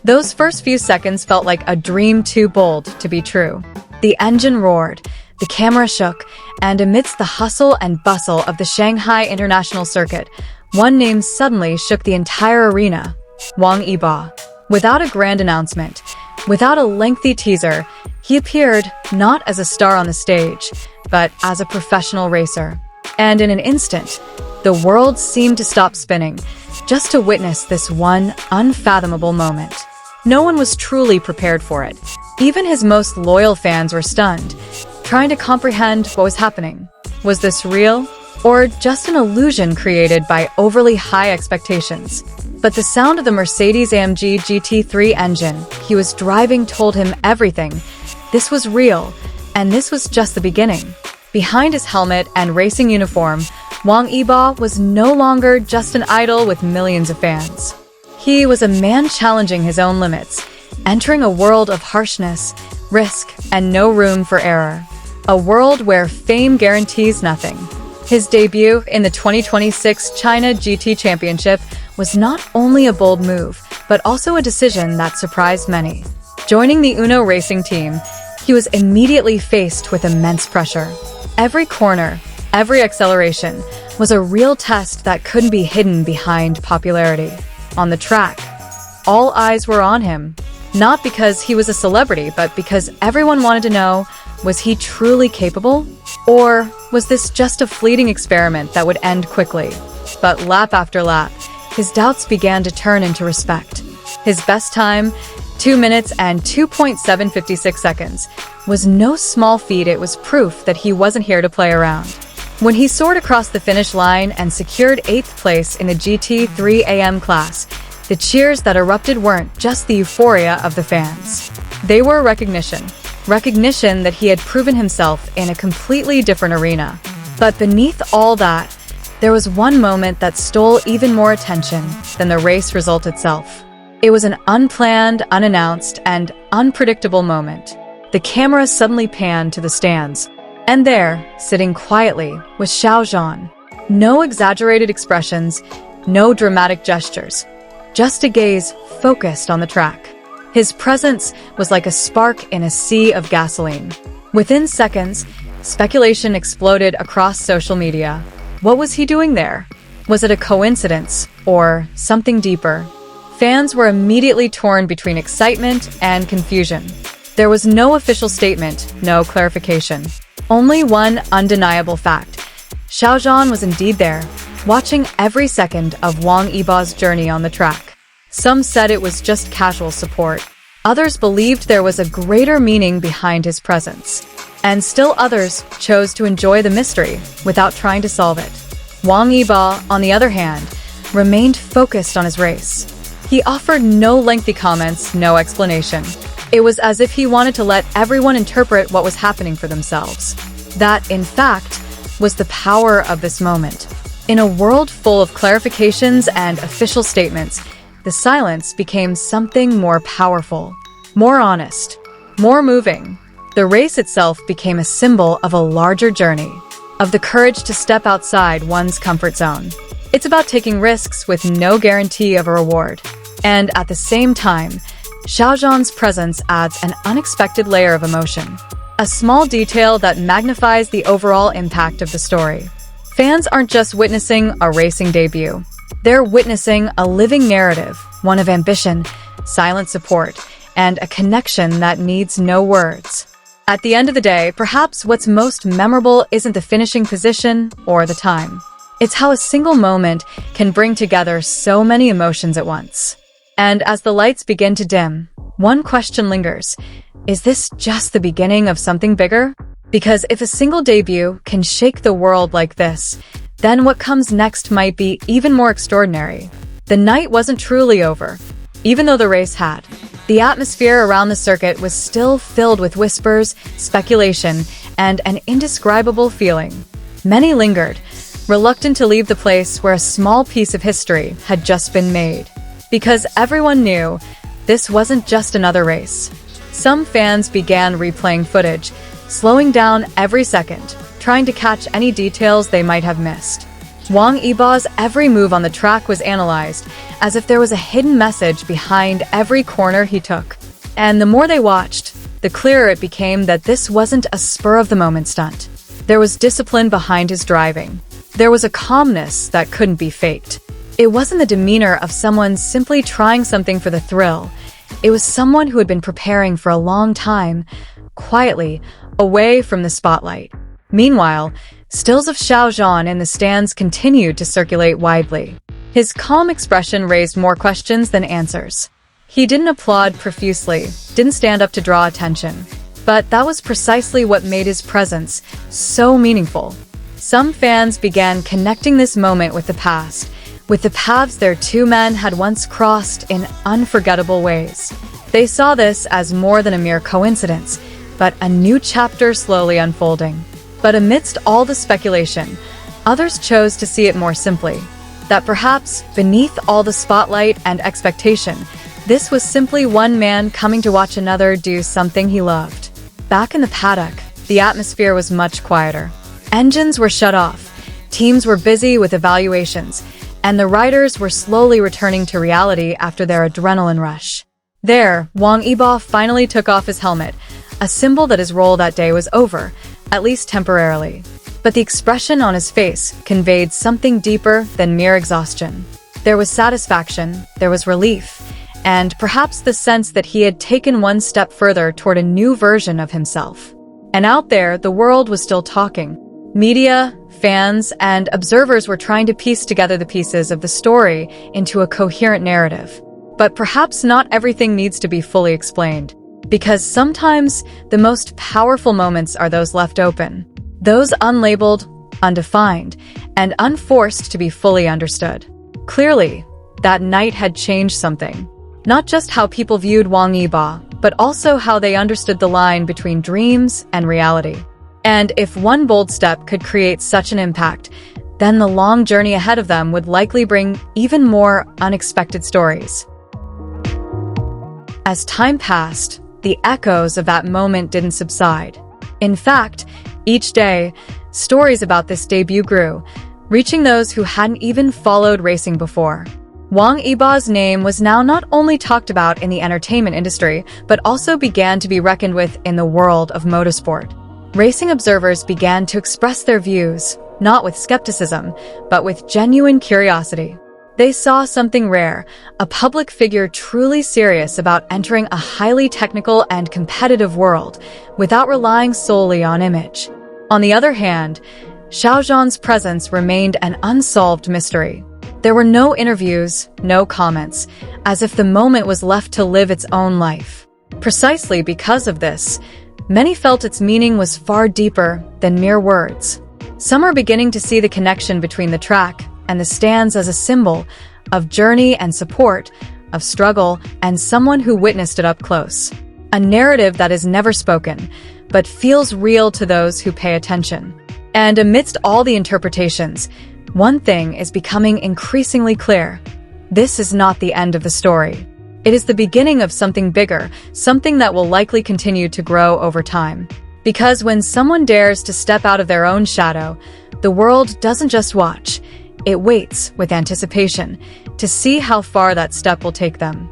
Those first few seconds felt like a dream too bold to be true. The engine roared, the camera shook, and amidst the hustle and bustle of the Shanghai International Circuit, one name suddenly shook the entire arena: Wang Yibo. Without a grand announcement, without a lengthy teaser, he appeared not as a star on the stage, but as a professional racer. And in an instant, the world seemed to stop spinning, just to witness this one unfathomable moment. No one was truly prepared for it. Even his most loyal fans were stunned, trying to comprehend what was happening. Was this real, or just an illusion created by overly high expectations? But the sound of the Mercedes-AMG GT3 engine he was driving told him everything. This was real, and this was just the beginning. Behind his helmet and racing uniform, Wang Yibo was no longer just an idol with millions of fans. He was a man challenging his own limits, entering a world of harshness, risk, and no room for error. A world where fame guarantees nothing. His debut in the 2026 China GT Championship was not only a bold move, but also a decision that surprised many. Joining the Uno racing team, he was immediately faced with immense pressure. Every corner, every acceleration, was a real test that couldn't be hidden behind popularity. On the track, all eyes were on him, not because he was a celebrity, but because everyone wanted to know, was he truly capable? Or was this just a fleeting experiment that would end quickly? But lap after lap, his doubts began to turn into respect. His best time, 2 minutes and 2.756 seconds, was no small feat. It was proof that he wasn't here to play around. When he soared across the finish line and secured 8th place in the GT3 AM class, the cheers that erupted weren't just the euphoria of the fans. They were recognition that he had proven himself in a completely different arena. But beneath all that, there was one moment that stole even more attention than the race result itself. It was an unplanned, unannounced, and unpredictable moment. The camera suddenly panned to the stands, and there, sitting quietly, was Xiao Zhan. No exaggerated expressions, no dramatic gestures, just a gaze focused on the track. His presence was like a spark in a sea of gasoline. Within seconds, speculation exploded across social media. What was he doing there? Was it a coincidence or something deeper? Fans were immediately torn between excitement and confusion. There was no official statement, no clarification. Only one undeniable fact. Xiao Zhan was indeed there, watching every second of Wang Yibo's journey on the track. Some said it was just casual support. Others believed there was a greater meaning behind his presence. And still others chose to enjoy the mystery without trying to solve it. Wang Yibo, on the other hand, remained focused on his race. He offered no lengthy comments, no explanation. It was as if he wanted to let everyone interpret what was happening for themselves. That, in fact, was the power of this moment. In a world full of clarifications and official statements, the silence became something more powerful, more honest, more moving. The race itself became a symbol of a larger journey, of the courage to step outside one's comfort zone. It's about taking risks with no guarantee of a reward. And at the same time, Xiao Zhan's presence adds an unexpected layer of emotion, a small detail that magnifies the overall impact of the story. Fans aren't just witnessing a racing debut. They're witnessing a living narrative, one of ambition, silent support, and a connection that needs no words. At the end of the day, perhaps what's most memorable isn't the finishing position or the time. It's how a single moment can bring together so many emotions at once. And as the lights begin to dim, one question lingers. Is this just the beginning of something bigger? Because if a single debut can shake the world like this, then what comes next might be even more extraordinary. The night wasn't truly over, even though the race had. The atmosphere around the circuit was still filled with whispers, speculation, and an indescribable feeling. Many lingered, reluctant to leave the place where a small piece of history had just been made. Because everyone knew this wasn't just another race. Some fans began replaying footage, slowing down every second, trying to catch any details they might have missed. Wang Yibo's every move on the track was analyzed, as if there was a hidden message behind every corner he took. And the more they watched, the clearer it became that this wasn't a spur-of-the-moment stunt. There was discipline behind his driving. There was a calmness that couldn't be faked. It wasn't the demeanor of someone simply trying something for the thrill. It was someone who had been preparing for a long time, quietly, away from the spotlight. Meanwhile, stills of Xiao Zhan in the stands continued to circulate widely. His calm expression raised more questions than answers. He didn't applaud profusely, didn't stand up to draw attention. But that was precisely what made his presence so meaningful. Some fans began connecting this moment with the past, with the paths their two men had once crossed in unforgettable ways. They saw this as more than a mere coincidence, but a new chapter slowly unfolding. But amidst all the speculation, others chose to see it more simply, that perhaps beneath all the spotlight and expectation, this was simply one man coming to watch another do something he loved. Back in the paddock, the atmosphere was much quieter. Engines were shut off, teams were busy with evaluations, and the riders were slowly returning to reality after their adrenaline rush. There, Wang Yibo finally took off his helmet, a symbol that his role that day was over, at least temporarily. But the expression on his face conveyed something deeper than mere exhaustion. There was satisfaction, there was relief, and perhaps the sense that he had taken one step further toward a new version of himself. And out there, the world was still talking. Media, fans, and observers were trying to piece together the pieces of the story into a coherent narrative. But perhaps not everything needs to be fully explained, because sometimes the most powerful moments are those left open, those unlabeled, undefined, and unforced to be fully understood. Clearly, that night had changed something. Not just how people viewed Wang Yibo, but also how they understood the line between dreams and reality. And if one bold step could create such an impact, then the long journey ahead of them would likely bring even more unexpected stories. As time passed, the echoes of that moment didn't subside. In fact, each day, stories about this debut grew, reaching those who hadn't even followed racing before. Wang Yibo's name was now not only talked about in the entertainment industry, but also began to be reckoned with in the world of motorsport. Racing observers began to express their views, not with skepticism, but with genuine curiosity. They saw something rare, a public figure truly serious about entering a highly technical and competitive world, without relying solely on image. On the other hand, Xiao Zhan's presence remained an unsolved mystery. There were no interviews, no comments, as if the moment was left to live its own life. Precisely because of this, many felt its meaning was far deeper than mere words. Some are beginning to see the connection between the track and the stands as a symbol of journey and support, of struggle and someone who witnessed it up close. A narrative that is never spoken, but feels real to those who pay attention. And amidst all the interpretations, one thing is becoming increasingly clear. This is not the end of the story. It is the beginning of something bigger, something that will likely continue to grow over time. Because when someone dares to step out of their own shadow, the world doesn't just watch, it waits with anticipation to see how far that step will take them.